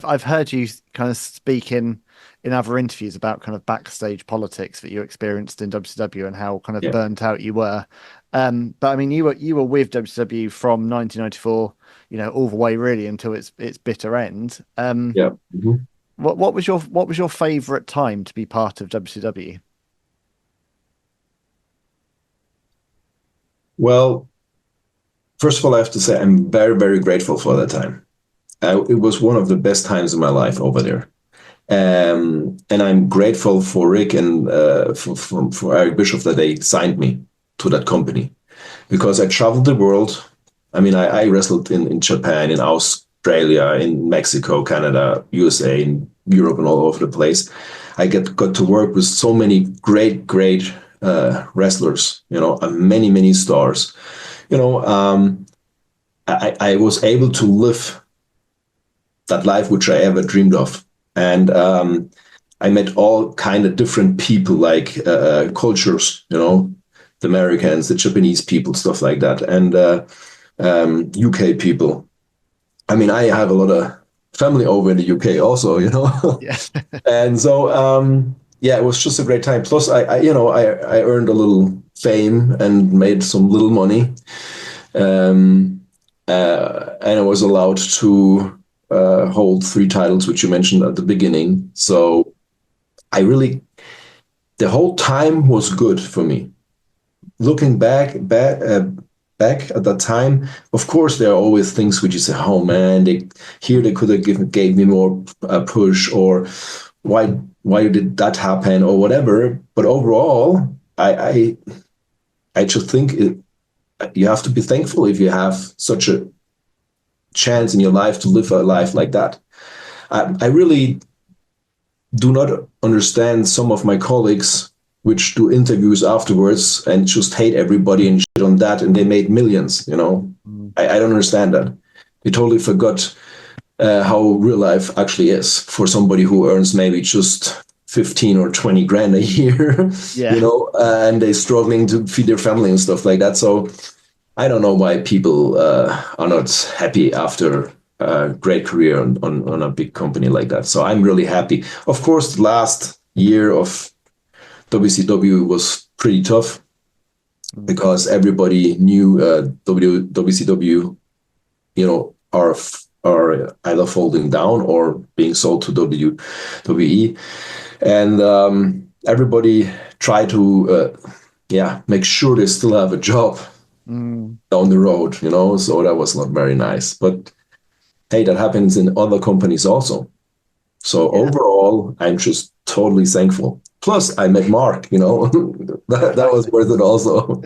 I've heard you kind of speak in other interviews about kind of backstage politics that you experienced in WCW and how kind of Yeah, burnt out you were. But I mean, you were with WCW from 1994, all the way really until its bitter end. yeah. Mhm. What was your favorite time to be part of WCW? Well, first of all, I have to say I'm very, very grateful for that time. It was one of the best times in my life over there. And I'm grateful for Rick and for Eric Bischoff that they signed me to that company because I traveled the world. I mean, I wrestled in Japan, in Australia, in Mexico, Canada, USA, in Europe, and all over the place. I got to work with so many great wrestlers, and many stars. You know, I was able to live that life which I ever dreamed of, and I met all kind of different people, like cultures, the Americans, the Japanese people, stuff like that, and UK people. I mean, I have a lot of family over in the UK also, Yeah. and so yeah, it was just a great time. Plus, I earned a little fame and made some little money, um, and I was allowed to hold three titles, which you mentioned at the beginning. So I really, the whole time was good for me. Looking back at that time, of course, there are always things which you say, "Oh man, they could have gave me more push," or why did that happen, or whatever. But overall, I just think you have to be thankful if you have such a chance in your life to live a life like that. I really do not understand some of my colleagues which do interviews afterwards and just hate everybody and shit on that, and they made millions. Mm. I don't understand that. They totally forgot how real life actually is for somebody who earns maybe just 15 or 20 grand a year, Yeah. and they're struggling to feed their family and stuff like that. So I don't know why people are not happy after a great career on a big company like that. So I'm really happy. Of course, the last year of WCW was pretty tough Mm. because everybody knew WCW, are either folding down or being sold to WWE, and everybody tried to yeah, make sure they still have a job Mm. down the road, so that was not very nice. But hey, that happens in other companies also. So Yeah. overall, I'm just totally thankful. Plus, I met Mark, that was Exactly. worth it also.